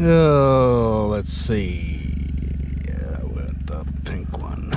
Oh, let's see. With the pink one.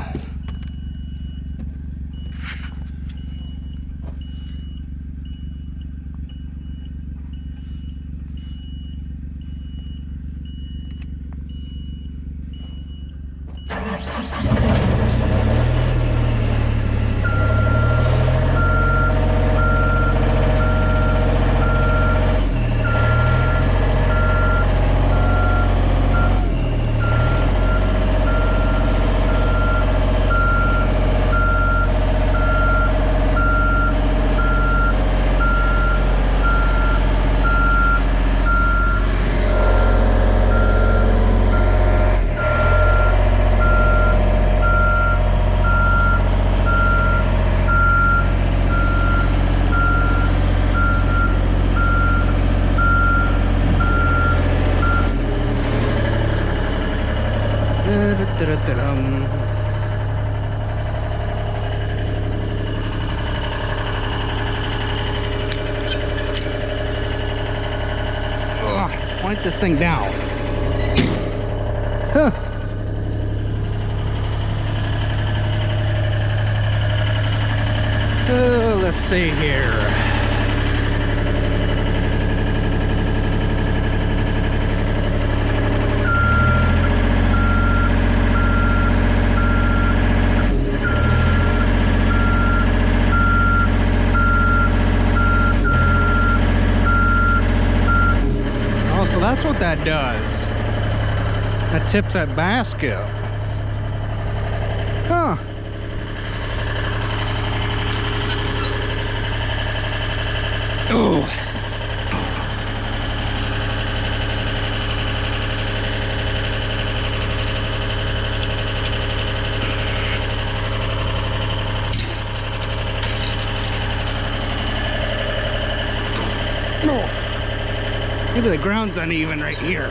Point this thing down. Huh. Let's see here. So that's what that does. That tips that basket. Huh. Oh. Oh. Maybe the ground's uneven right here.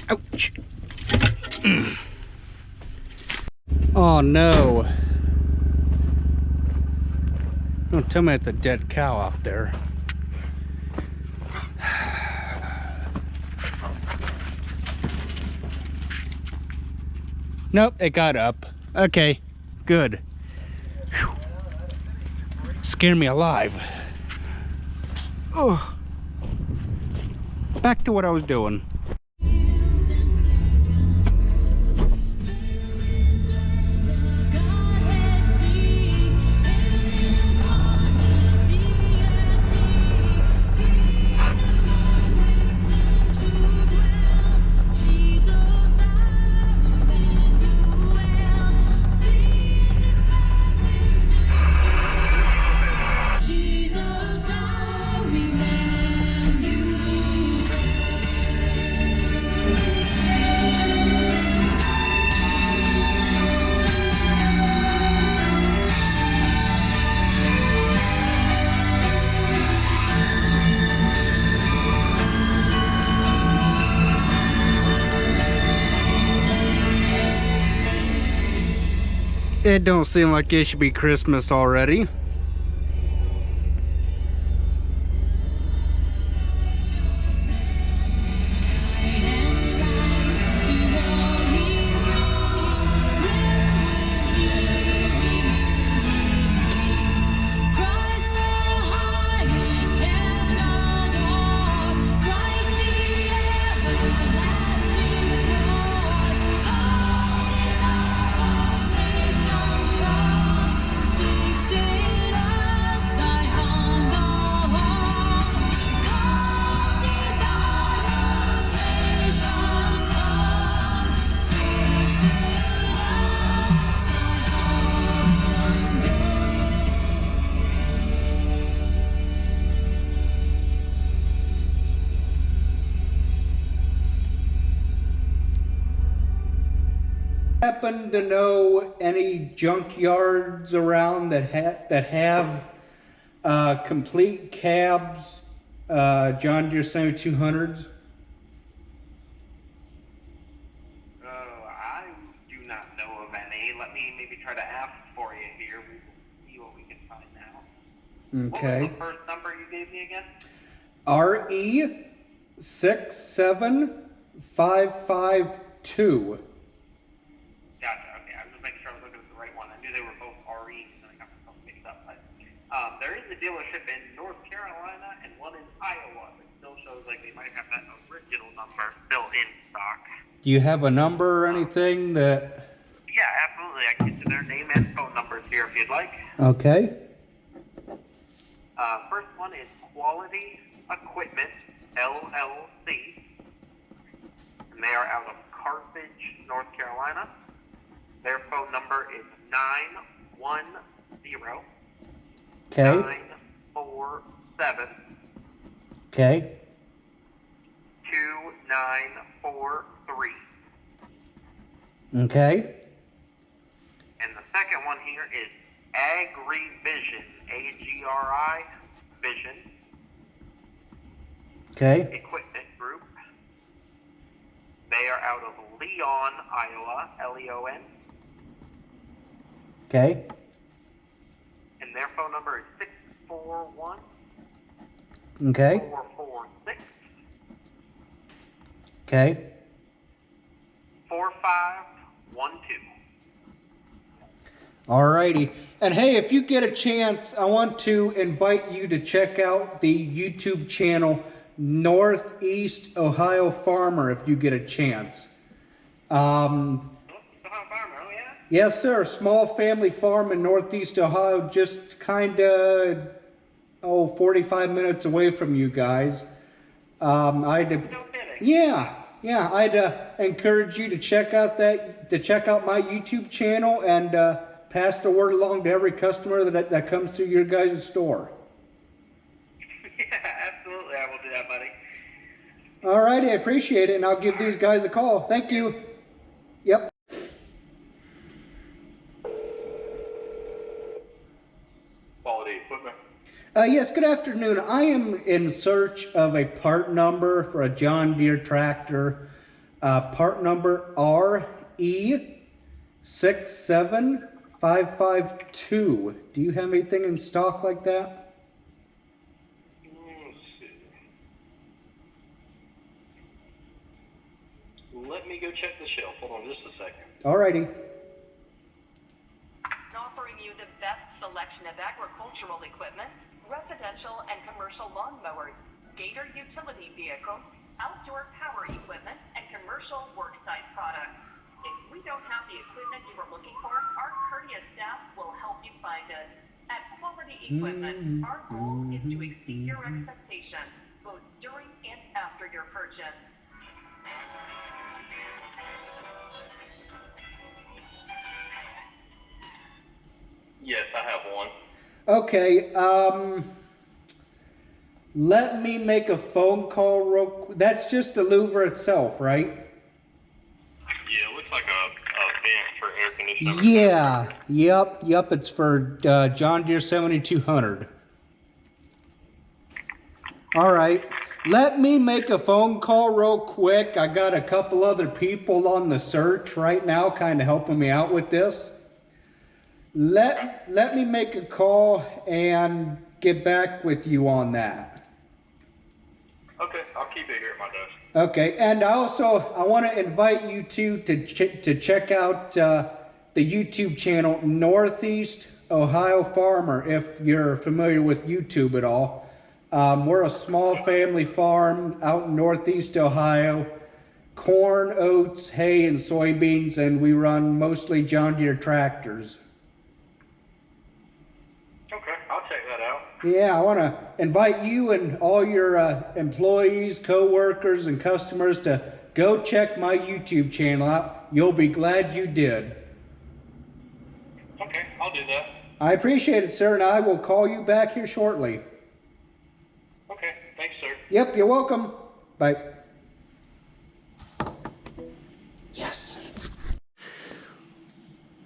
Ouch. Oh no. Don't tell me it's a dead cow out there. Nope, it got up. Okay, good. Whew. Scared me alive. Oh. Back to what I was doing. It don't seem like it should be Christmas already. Happen to know any junkyards around that have complete cabs, John Deere 7200s? I do not know of any. Let me maybe try to ask for you here. We will see what we can find out. Okay. What was the first number you gave me again? RE67552. Gotcha. Okay, I was just making sure I was looking at the right one. I knew they were both REs, and I got myself mixed up. But there is a dealership in North Carolina and one in Iowa. It still shows like they might have that original number still in stock. Do you have a number or anything that... Yeah, absolutely. I can get you their name and phone numbers here if you'd like. Okay. First one is Quality Equipment, LLC. And they are out of Carthage, North Carolina. Their phone number is 910 Okay. 947 Okay. 2943. Okay. And the second one here is AgriVision, A-G-R-I Vision Okay. Equipment Group. They are out of Leon, Iowa, L-E-O-N. Okay. And their phone number is 641 Okay. 446 Okay. 4512. Alrighty. And hey, if you get a chance, I want to invite you to check out the YouTube channel Northeast Ohio Farmer if you get a chance. Ohio Farmer, oh yeah? Yes, sir. Small family farm in Northeast Ohio, just kind of 45 minutes away from you guys. I'd encourage you to check out my YouTube channel and pass the word along to every customer that comes through your guys' store. Yeah, absolutely. I will do that, buddy. All righty, I appreciate it, and I'll give these guys a call. Thank you. Yep. Quality Equipment. Yes, good afternoon. I am in search of a part number for a John Deere tractor. Part number RE67552. Do you have anything in stock like that? Let's see. Let me go check the shelf. Hold on just a second. Alrighty. Offering you the best selection of agricultural equipment, residential and commercial lawn mowers, Gator utility vehicles, outdoor power equipment, and commercial worksite products. If we don't have the equipment you are looking for, our courteous staff will help you find it. At Quality Equipment, our goal is to exceed your expectations, both during and after your purchase. Yes, I have one. Okay, let me make a phone call real quick. That's just the louver itself, right? Yeah, it looks like a vent for air conditioning. Yeah, yep, it's for John Deere 7200. All right, let me make a phone call real quick. I got a couple other people on the search right now kind of helping me out with this. let me make a call and get back with you on that. Okay, I'll keep it here at my desk. Okay, and I want to invite you to check out the YouTube channel Northeast Ohio Farmer if you're familiar with YouTube at all. We're a small family farm out in Northeast Ohio. Corn, oats, hay, and soybeans, and we run mostly John Deere tractors. Okay, I'll check that out. Yeah, I want to invite you and all your employees, co-workers, and customers to go check my YouTube channel out. You'll be glad you did. Okay, I'll do that. I appreciate it, sir, and I will call you back here shortly. Okay, thanks, sir. Yep, you're welcome. Bye. Yes.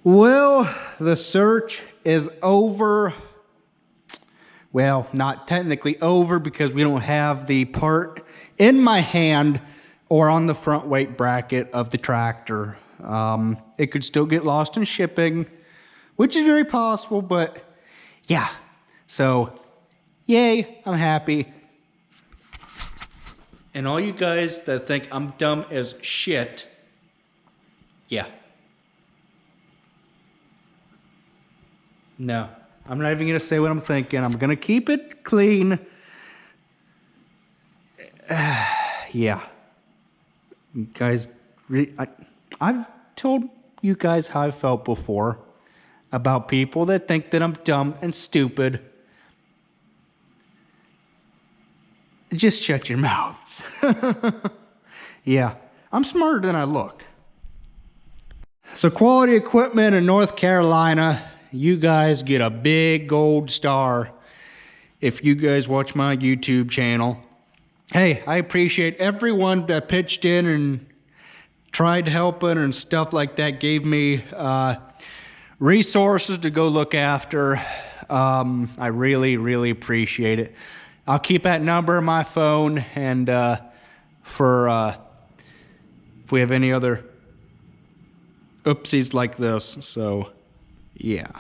Well, the search is over. Well, not technically over because we don't have the part in my hand or on the front weight bracket of the tractor. It could still get lost in shipping, which is very possible, but yeah. So, yay, I'm happy. And all you guys that think I'm dumb as shit, yeah. No, I'm not even going to say what I'm thinking. I'm going to keep it clean. Yeah. You guys, I've told you guys how I felt before about people that think that I'm dumb and stupid. Just shut your mouths. Yeah, I'm smarter than I look. So Quality Equipment in North Carolina, you guys get a big gold star if you guys watch my YouTube channel. Hey, I appreciate everyone that pitched in and tried helping and stuff like that, gave me resources to go look after. I really, really appreciate it. I'll keep that number in my phone, and for if we have any other oopsies like this. So, yeah.